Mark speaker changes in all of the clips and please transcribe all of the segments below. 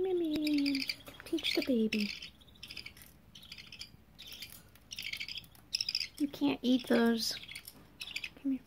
Speaker 1: Come here, Minion. Teach the baby. You can't eat those. Come here.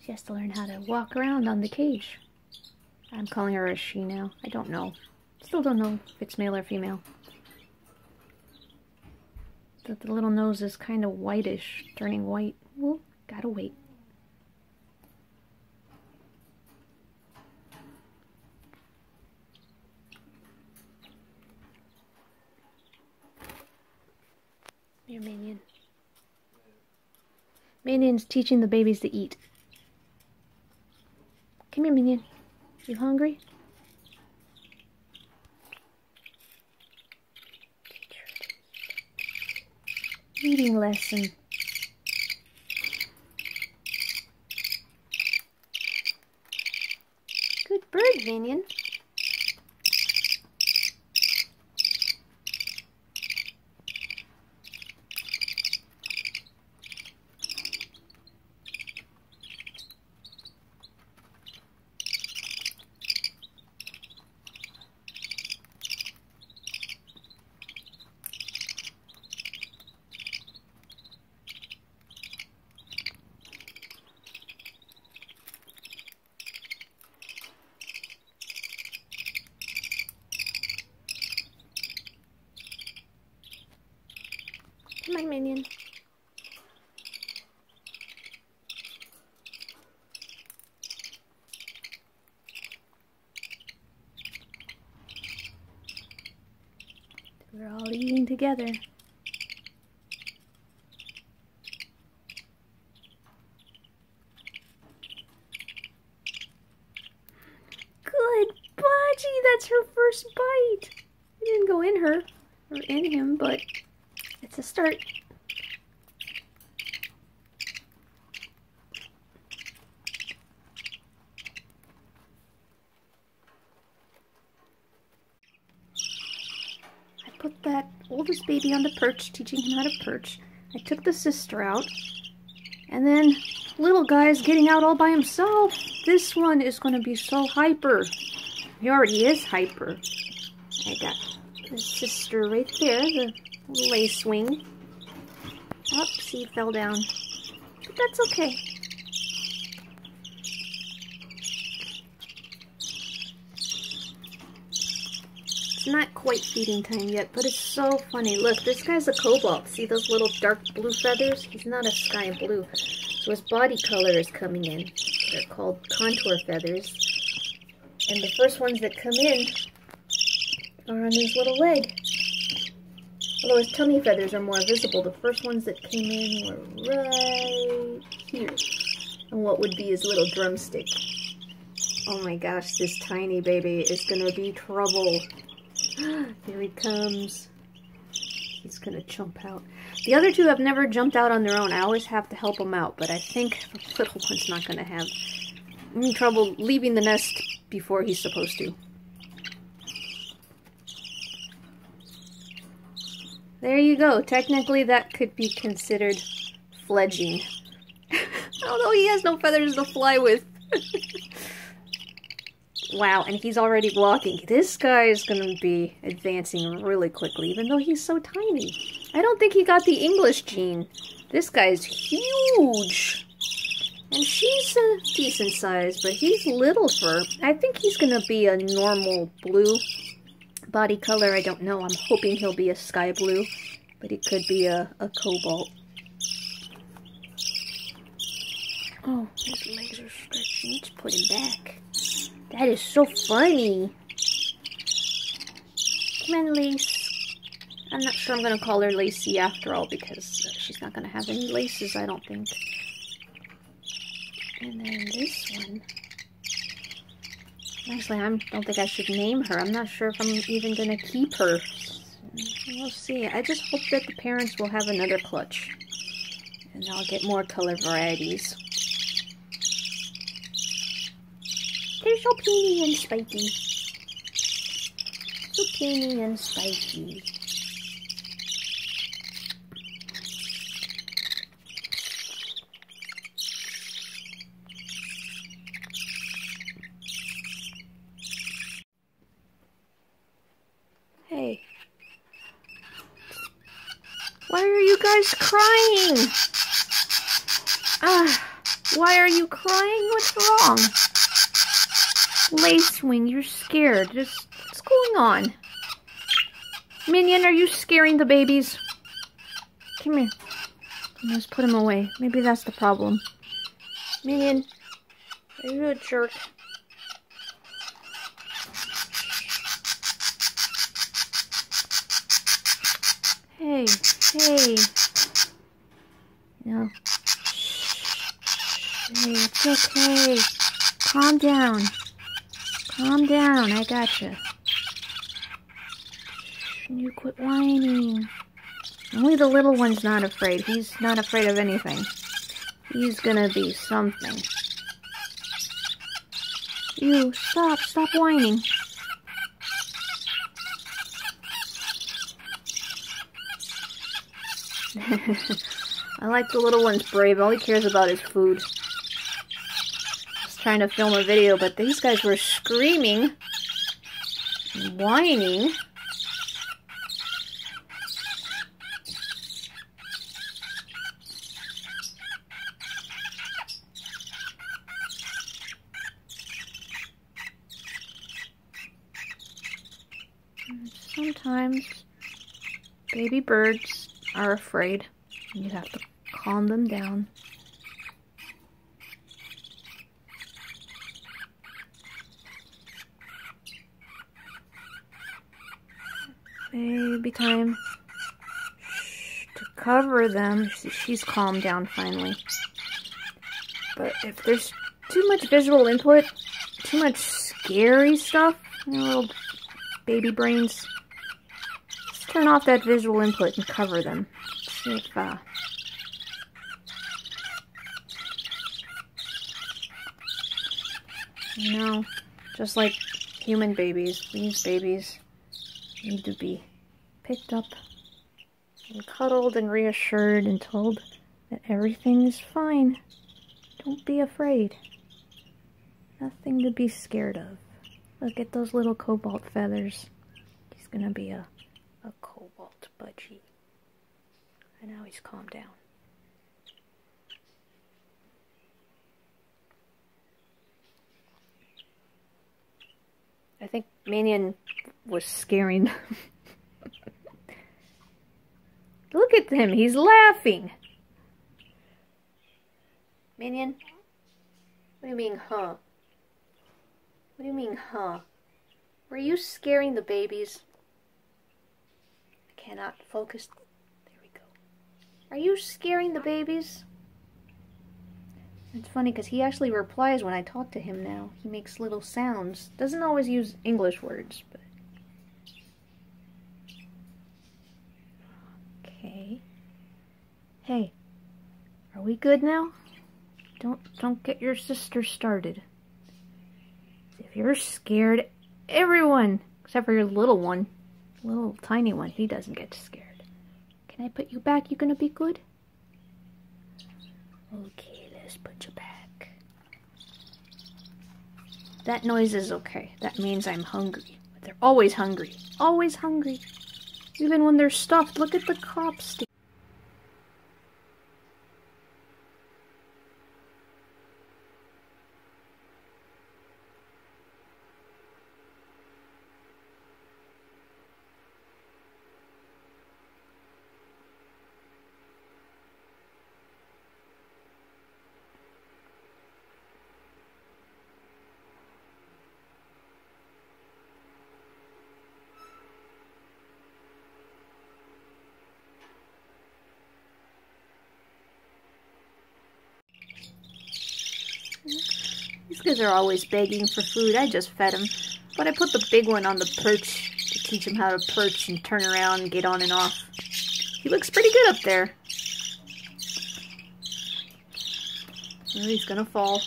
Speaker 1: She has to learn how to walk around on the cage. I'm calling her a she now. I don't know. Still don't know if it's male or female. The little nose is kind of whitish, turning white. Well, gotta wait. Here, Minion. Minion's teaching the babies to eat. Come here, Minion. You hungry? Eating lesson. Good bird, Minion. Come on, Minion. We're all eating together. Good, Budgie! That's her first bite! It didn't go in her, or in him, but it's a start. I put that oldest baby on the perch, teaching him how to perch. I took the sister out, and then little guy's getting out all by himself. This one is going to be so hyper. He already is hyper. I got the sister right there, the lace wing. Oh, see, fell down. But that's okay. It's not quite feeding time yet, but it's so funny. Look, this guy's a cobalt. See those little dark blue feathers? He's not a sky blue. So his body color is coming in. They're called contour feathers. And the first ones that come in are on his little leg. Although his tummy feathers are more visible, the first ones that came in were right here. And what would be his little drumstick. Oh my gosh, this tiny baby is gonna be trouble. Here he comes. He's gonna jump out. The other two have never jumped out on their own. I always have to help them out, but I think the little one's not gonna have any trouble leaving the nest before he's supposed to. There you go. Technically, that could be considered fledging. Although he has no feathers to fly with. Wow, and he's already blocking. This guy is going to be advancing really quickly, even though he's so tiny. I don't think he got the English gene. This guy's huge. And she's a decent size, but he's little for... I think he's going to be a normal blue. Body color, I don't know. I'm hoping he'll be a sky blue, but he could be a cobalt. Oh, his legs are stretching. Let's put him back. That is so funny. Come on, Lace. I'm not sure I'm going to call her Lacey after all, because she's not going to have any laces, I don't think. And then this one. Actually, I don't think I should name her. I'm not sure if I'm even going to keep her. We'll see. I just hope that the parents will have another clutch. And I'll get more color varieties. They're so puny and spiky. Zucchini and spicy. Hey. Why are you guys crying? Why are you crying? What's wrong? Lacewing, you're scared. What's going on? Minion, are you scaring the babies? Come here. Let's put him away. Maybe that's the problem. Minion, are you a jerk? Hey. No. Hey, it's okay. Calm down. Calm down. I gotcha. You quit whining. Only the little one's not afraid. He's not afraid of anything. He's gonna be something. You, stop whining. I like the little one's brave. All he cares about is food. I was trying to film a video, but these guys were screaming and whining. Sometimes baby birds are afraid. You have to calm them down. Baby time. To cover them. She's calmed down finally. But if there's too much visual input, too much scary stuff, little baby brains, let's turn off that visual input and cover them. See if, you know, just like human babies, these babies need to be picked up and cuddled and reassured and told that everything is fine. Don't be afraid. Nothing to be scared of. Look at those little cobalt feathers. He's gonna be a cobalt budgie. And now he's calmed down. I think Minion was scaring them. Look at him, he's laughing. Minion? What do you mean, huh? What do you mean, huh? Were you scaring the babies? I cannot focus. There we go. Are you scaring the babies? It's funny because he actually replies when I talk to him now. He makes little sounds. Doesn't always use English words, but... Okay. Hey, are we good now? Don't get your sister started. If you're scared, everyone, except for your little one, little tiny one, he doesn't get scared. Can I put you back? You gonna be good? Okay, let's put you back. That noise is okay. That means I'm hungry. But they're always hungry. Always hungry. Even when they're stuffed. Look at the crop stick. These guys are always begging for food. I just fed him. But I put the big one on the perch to teach him how to perch and turn around and get on and off. He looks pretty good up there. Oh, he's gonna fall.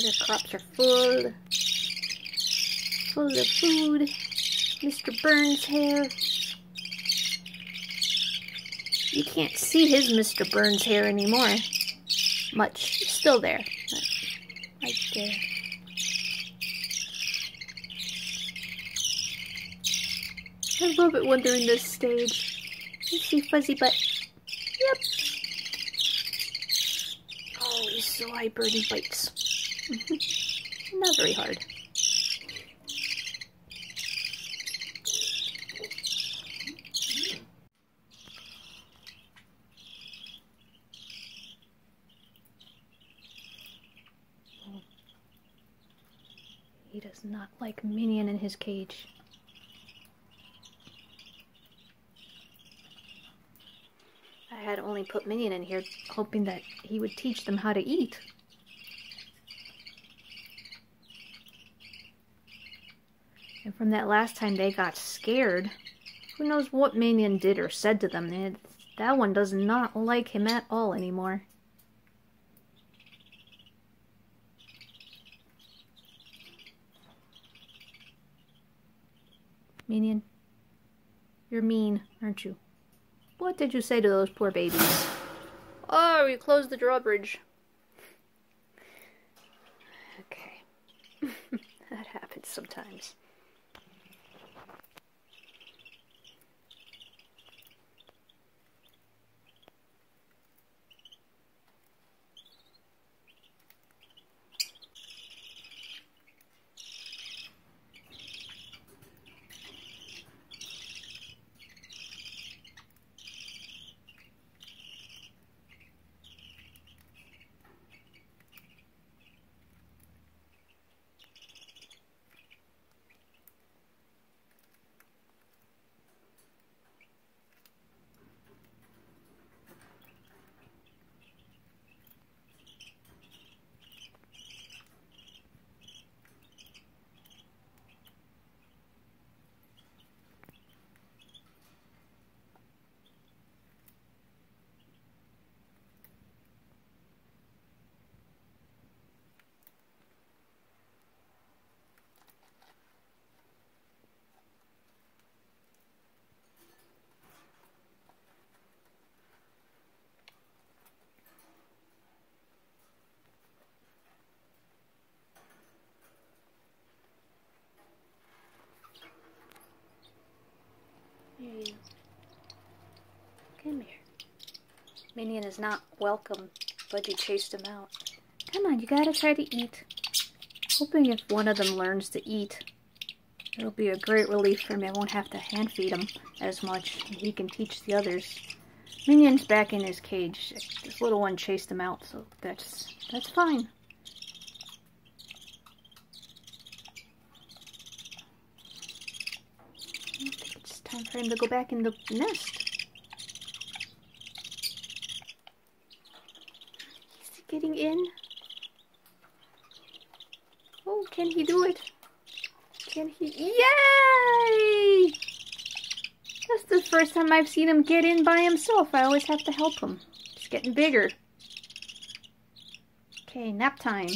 Speaker 1: Their crops are full. Full of food. Mr. Burns' hair. You can't see his Mr. Burns hair anymore. Much. It's still there. Right there. I love it when they're in this stage. You see Fuzzy Butt. Yep. Oh, he's so hyper and he bites. Not very hard. He does not like Minion in his cage. I had only put Minion in here hoping that he would teach them how to eat. And from that last time they got scared, who knows what Minion did or said to them. That one does not like him at all anymore. Minion, you're mean, aren't you? What did you say to those poor babies? Oh, you closed the drawbridge. Okay. That happens sometimes. Here you. Come here. Minion is not welcome. Budgie chased him out. Come on, you gotta try to eat. Hoping if one of them learns to eat, it'll be a great relief for me. I won't have to hand feed him as much. He can teach the others. Minion's back in his cage. This little one chased him out, so that's fine. I think it's time for him to go back in the nest. He's getting in. Oh, can he do it? Can he? Yay! That's the first time I've seen him get in by himself. I always have to help him. He's getting bigger. Okay, nap time.